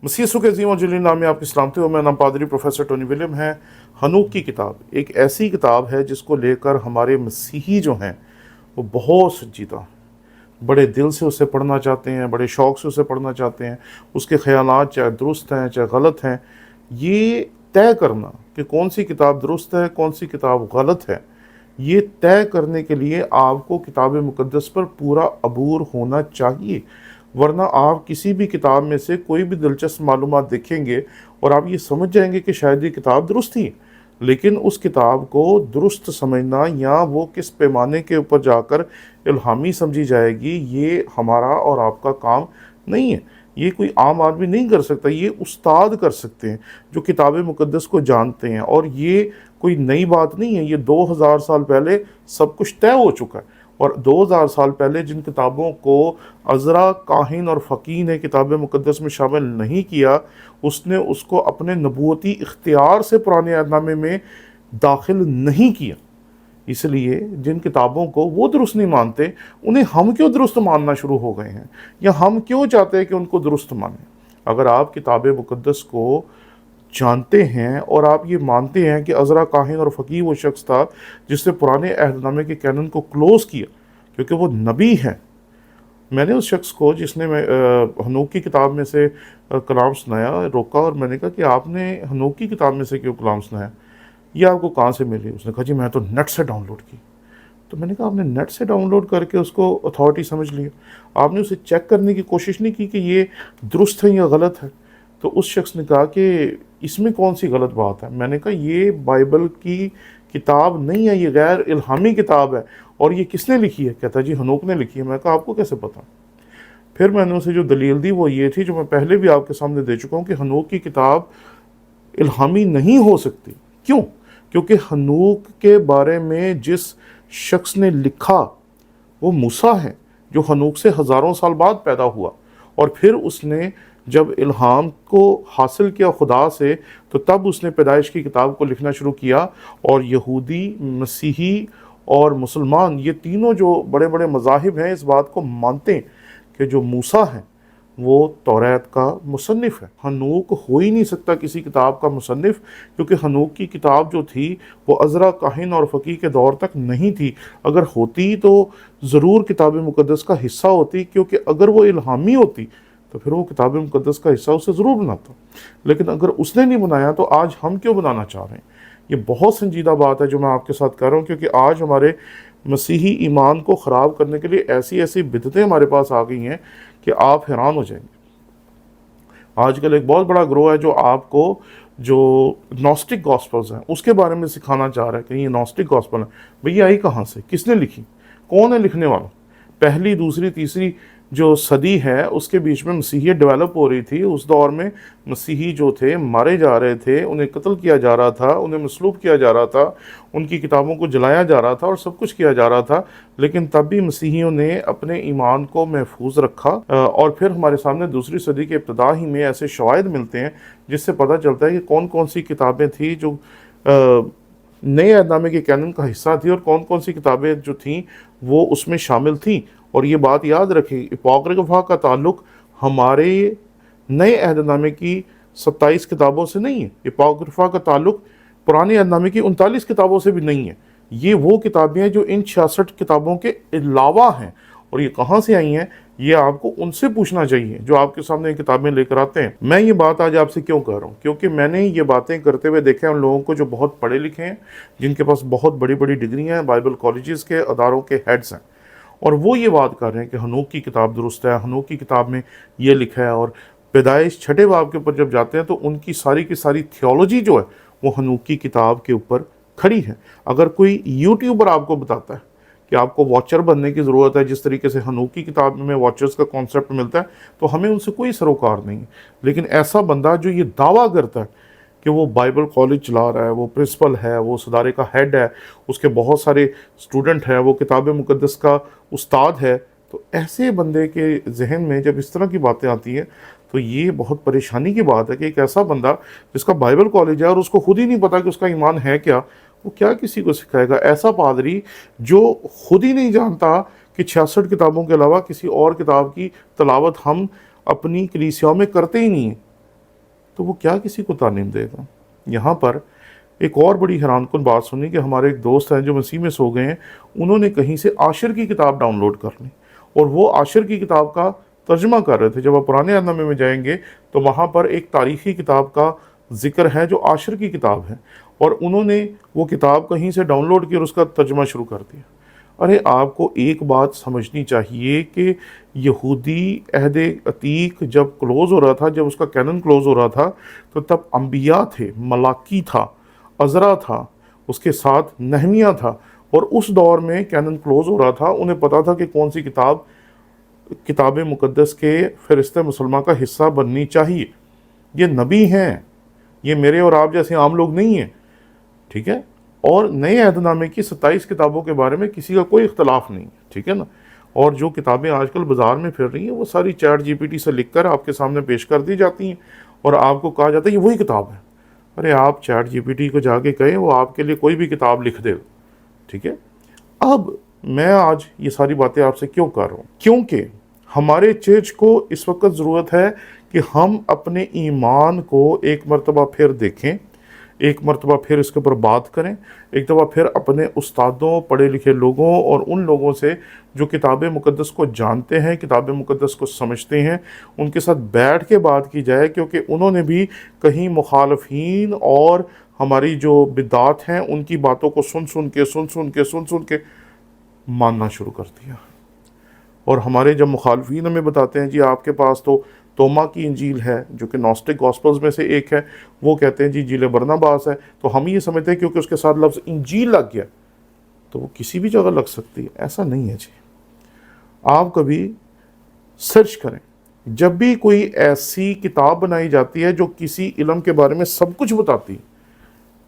मसीह के अजीम और जलील नाम में आपकी सलामती हो। मेरा नाम पादरी प्रोफेसर टोनी विलियम है। हनूक की किताब एक ऐसी किताब है जिसको लेकर हमारे मसीही जो हैं वो बहुत संजीदा, बड़े दिल से उसे पढ़ना चाहते हैं, बड़े शौक़ से उसे पढ़ना चाहते हैं। उसके ख़यालात चाहे दुरुस्त हैं चाहे गलत हैं, ये तय करना कि कौन सी किताब दुरुस्त है कौन सी किताब गलत है, ये तय करने के लिए आपको किताब मुक़द्दस पर पूरा अबूर होना चाहिए। वरना आप किसी भी किताब में से कोई भी दिलचस्प मालूमात देखेंगे और आप ये समझ जाएंगे कि शायद ये किताब दुरुस्त ही है, लेकिन उस किताब को दुरुस्त समझना या वो किस पैमाने के ऊपर जाकर इल्हामी समझी जाएगी, ये हमारा और आपका काम नहीं है। ये कोई आम आदमी नहीं कर सकता, ये उस्ताद कर सकते हैं जो किताब मुक़द्दस को जानते हैं। और ये कोई नई बात नहीं है, ये 2000 साल पहले सब कुछ तय हो चुका है। और 2000 साल पहले जिन किताबों को अज़रा काहिन और फ़कीह ने किताब मुक़द्दस में शामिल नहीं किया, उसने उसको अपने नबूवती इख्तियार से पुराने अहदनामे में दाखिल नहीं किया। इसलिए जिन किताबों को वो दुरुस्त नहीं मानते, उन्हें हम क्यों दुरुस्त मानना शुरू हो गए हैं, या हम क्यों चाहते हैं कि उनको दुरुस्त मानें। अगर आप किताब मुक़द्दस को जानते हैं और आप ये मानते हैं कि अज़रा काहिन और फ़कीह वो शख्स था जिसने पुराने अहदनामे के कैनन को क्लोज़ किया क्योंकि वो नबी है। मैंने उस शख्स को जिसने हनूक की किताब में से कलाम सुनाया रोका और मैंने कहा कि आपने हनूक की किताब में से क्यों कलाम सुनाया, ये आपको कहाँ से मिली। उसने कहा जी मैं तो नेट से डाउनलोड की। तो मैंने कहा आपने नेट से डाउनलोड करके उसको अथॉरिटी समझ लिया, आपने उसे चेक करने की कोशिश नहीं की कि ये दुरुस्त है या गलत है। तो उस शख्स ने कहा कि इसमें कौन सी गलत बात है। मैंने कहा ये बाइबल की किताब नहीं है, ये गैर इल्हामी किताब है। और ये किसने लिखी है? कहता जी हनूक ने लिखी है। मैं कहा आपको कैसे पता? फिर मैंने उसे जो दलील दी वो ये थी जो मैं पहले भी आपके सामने दे चुका हूँ कि हनूक की किताब इल्हामी नहीं हो सकती। क्यों? क्योंकि हनूक के बारे में जिस शख्स ने लिखा वो मूसा है जो हनूक से हज़ारों साल बाद पैदा हुआ। और फिर उसने जब इल्हाम को हासिल किया खुदा से, तो तब उसने पैदाइश की किताब को लिखना शुरू किया। और यहूदी, मसीही और मुसलमान ये तीनों जो बड़े बड़े मज़ाहिब हैं इस बात को मानते हैं कि जो मूसा है वो तौरात का मुसन्निफ है। हनूक हो ही नहीं सकता किसी किताब का मुसन्निफ, क्योंकि हनूक की किताब जो थी वो अज़रा काहिन और फ़कीह के दौर तक नहीं थी। अगर होती तो ज़रूर किताब मुक़द्दस का हिस्सा होती, क्योंकि अगर वो इल्हामी होती तो फिर वो किताब मुक़द्दस का हिस्सा उसे ज़रूर बनाता। लेकिन अगर उसने नहीं बनाया तो आज हम क्यों बनाना चाह रहे हैं। ये बहुत संजीदा बात है जो मैं आपके साथ कर रहा हूँ, क्योंकि आज हमारे मसीही ईमान को ख़राब करने के लिए ऐसी ऐसी बिदतें हमारे पास आ गई हैं कि आप हैरान हो जाएंगे। आजकल एक बहुत बड़ा ग्रोह है जो आपको जो नॉस्टिक गॉस्पल्स हैं उसके बारे में सिखाना चाह रहा है कि ये नॉस्टिक गॉस्पल है। भैया आई कहाँ से, किसने लिखी, कौन है लिखने वाला। पहली, दूसरी, तीसरी जो सदी है उसके बीच में मसीहियत डेवलप हो रही थी। उस दौर में मसीही जो थे मारे जा रहे थे, उन्हें कत्ल किया जा रहा था, उन्हें मसलूब किया जा रहा था, उनकी किताबों को जलाया जा रहा था और सब कुछ किया जा रहा था। लेकिन तब भी मसीहियों ने अपने ईमान को महफूज रखा। और फिर हमारे सामने दूसरी सदी के इब्तिदा ही में ऐसे शवाहिद मिलते हैं जिससे पता चलता है कि कौन कौन सी किताबें थी जो नए अहदनामे के कैनन का हिस्सा थी और कौन कौन सी किताबें जो थीं वो उसमें शामिल थीं। और ये बात याद रखें, अपोक्रिफा का ताल्लुक हमारे नए अहदनामे की 27 किताबों से नहीं है। अपोक्रिफा का ताल्लुक पुराने अहदनामे की 39 किताबों से भी नहीं है। ये वो किताबें हैं जो इन 66 किताबों के अलावा हैं। और ये कहाँ से आई हैं, ये आपको उनसे पूछना चाहिए जो आपके सामने ये किताबें लेकर आते हैं। मैं ये बात आज आपसे क्यों कह रहा हूँ, क्योंकि मैंने ये बातें करते हुए देखे हैं उन लोगों को जो बहुत पढ़े लिखे हैं, जिनके पास बहुत बड़ी बड़ी डिग्रियाँ हैं, बाइबल कॉलेजेस के अदारों के हेड्स हैं, और वो ये बात कर रहे हैं कि हनूक की किताब दुरुस्त है, हनूक की किताब में ये लिखा है। और पैदाइश 6 बाब के ऊपर जब जाते हैं तो उनकी सारी की सारी थियोलॉजी जो है वो हनूक की किताब के ऊपर खड़ी है। अगर कोई यूट्यूबर आपको बताता है कि आपको वॉचर बनने की ज़रूरत है, जिस तरीके से हनूक की किताब में वॉचर्स का कॉन्सेप्ट मिलता है, तो हमें उनसे कोई सरोकार नहीं है। लेकिन ऐसा बंदा जो ये दावा करता है कि वो बाइबल कॉलेज चला रहा है, वो प्रिंसिपल है, वो सदारे का हेड है, उसके बहुत सारे स्टूडेंट हैं, वो किताब मुक़द्दस का उस्ताद है, तो ऐसे बंदे के जहन में जब इस तरह की बातें आती हैं तो ये बहुत परेशानी की बात है कि एक ऐसा बंदा जिसका बाइबल कॉलेज है और उसको खुद ही नहीं पता कि उसका ईमान है क्या, वो क्या किसी को सिखाएगा। ऐसा पादरी जो खुद ही नहीं जानता कि 66 किताबों के अलावा किसी और किताब की तलावत हम अपनी कलीसियाओं में करते ही नहीं हैं, تو وہ کیا किसी को तालीम देगा। यहाँ पर एक और बड़ी हैरानकुन बात सुनी कि हमारे एक दोस्त हैं जो मसीह में सो गए हैं, उन्होंने कहीं से आशिर की किताब डाउनलोड कर ली और वो आशिर की किताब का तर्जमा कर रहे थे। जब आप पुराने अहदनामे में जाएंगे तो वहाँ पर एक तारीखी किताब का जिक्र है जो आशिर की किताब है, और उन्होंने वो किताब कहीं से डाउनलोड की और उसका तर्जमा शुरू कर दिया। अरे आपको एक बात समझनी चाहिए कि यहूदी अहद अतीक जब क्लोज़ हो रहा था, जब उसका कैनन क्लोज़ हो रहा था, तो तब अंबिया थे, मलाकी था, अज़रा था, उसके साथ नहमिया था, और उस दौर में कैनन क्लोज़ हो रहा था। उन्हें पता था कि कौन सी किताब किताब मुक़द्दस के फ़रिश्ते मुसलमान का हिस्सा बननी चाहिए। ये नबी हैं, ये मेरे और आप जैसे आम लोग नहीं हैं, ठीक है। और नए अहदनामे की 27 किताबों के बारे में किसी का कोई इख्तलाफ नहीं, ठीक है ना। और जो किताबें आजकल बाज़ार में फिर रही हैं वो सारी चैट जीपीटी से लिख कर आपके सामने पेश कर दी जाती हैं और आपको कहा जाता है ये वही किताब है। अरे आप चैट जीपीटी को जाके कहें, वो आपके लिए कोई भी किताब लिख दे, ठीक है। अब मैं आज ये सारी बातें आपसे क्यों कर रहा हूँ, क्योंकि हमारे चर्च को इस वक्त ज़रूरत है कि हम अपने ईमान को एक मरतबा फिर देखें, एक मरतबा फिर इसके ऊपर बात करें, एक दफ़ा फिर अपने उस्तादों, पढ़े लिखे लोगों और उन लोगों से जो किताब मुक़द्दस को जानते हैं, किताब मुक़द्दस को समझते हैं, उनके साथ बैठ के बात की जाए, क्योंकि उन्होंने भी कहीं मुखालफीन और हमारी जो बिदात हैं उनकी बातों को सुन सुन के मानना शुरू कर दिया। और हमारे जब मुखालफीन हमें बताते हैं जी आपके पास तो तोमा की इंजील है जो कि नॉस्टिक गॉस्पल्स में से एक है, वो कहते हैं जी इंजील बरनबास है, तो हम ये समझते हैं क्योंकि उसके साथ लफ्ज़ इंजील लग गया तो वो किसी भी जगह लग सकती है। ऐसा नहीं है जी। आप कभी सर्च करें, जब भी कोई ऐसी किताब बनाई जाती है जो किसी इल्म के बारे में सब कुछ बताती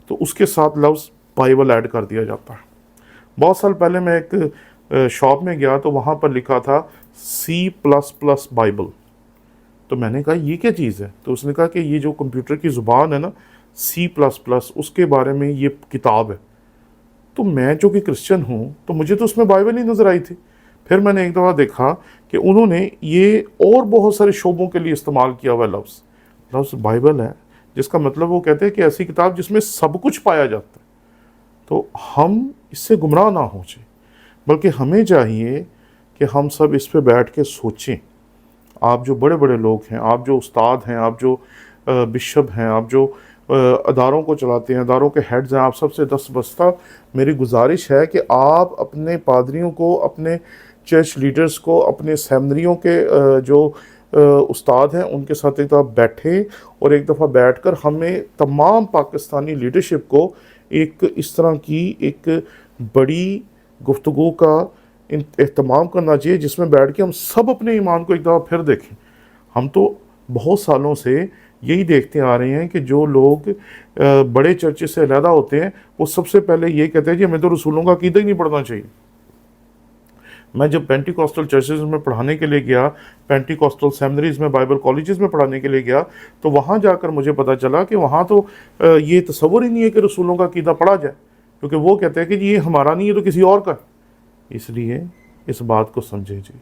तो उसके साथ लफ्ज़ बाइबल ऐड कर दिया जाता है। बहुत साल पहले मैं एक शॉप में गया तो वहाँ पर लिखा था C++ बाइबल। तो मैंने कहा ये क्या चीज़ है, तो उसने कहा कि ये जो कंप्यूटर की ज़ुबान है ना C++, उसके बारे में ये किताब है। तो मैं जो कि क्रिश्चियन हूँ तो मुझे तो उसमें बाइबल ही नज़र आई थी। फिर मैंने एक दफ़ा देखा कि उन्होंने ये और बहुत सारे शोबों के लिए इस्तेमाल किया हुआ लफ्ज़ बाइबल है, जिसका मतलब वो कहते हैं कि ऐसी किताब जिसमें सब कुछ पाया जाता है। तो हम इससे गुमराह ना हो जाए, बल्कि हमें चाहिए कि हम सब इस पे बैठ के सोचें। आप जो बड़े बड़े लोग हैं, आप जो उस्ताद हैं, आप जो बिशप हैं, आप जो अदारों को चलाते हैं, अदारों के हेड्स हैं, आप सबसे दस्तबस्ता मेरी गुजारिश है कि आप अपने पादरियों को, अपने चर्च लीडर्स को, अपने सेमनरियों के जो उस्ताद हैं उनके साथ एक दफ़ा बैठे और एक दफ़ा बैठकर हमें तमाम पाकिस्तानी लीडरशिप को एक इस तरह की एक बड़ी गुफ्तगू का एहतमाम करना चाहिए जिसमें बैठ के हम सब अपने ईमान को एक दफ़ा फिर देखें। हम तो बहुत सालों से यही देखते आ रहे हैं कि जो लोग बड़े चर्च से अलहदा होते हैं वो सबसे पहले ये कहते हैं कि हमें तो रसूलों का अक़ीदा ही नहीं पढ़ना चाहिए। मैं जब पेंटिकॉस्टल चर्चेज में पढ़ाने के लिए गया, पेंटिकॉस्टल सेमिनरीज में, बाइबल कॉलेजेस में पढ़ाने के लिए गया, तो वहाँ जाकर मुझे पता चला कि वहाँ तो ये तसव्वुर ही नहीं है कि रसूलों का अक़ीदा पढ़ा जाए, क्योंकि वो कहते हैं कि ये हमारा नहीं है तो किसी और का। इसलिए इस बात को समझे जी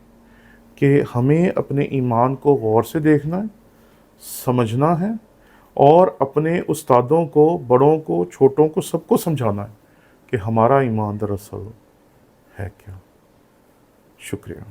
कि हमें अपने ईमान को गौर से देखना है, समझना है और अपने उस्तादों को, बड़ों को, छोटों को, सबको समझाना है कि हमारा ईमान दरअसल है क्या। शुक्रिया।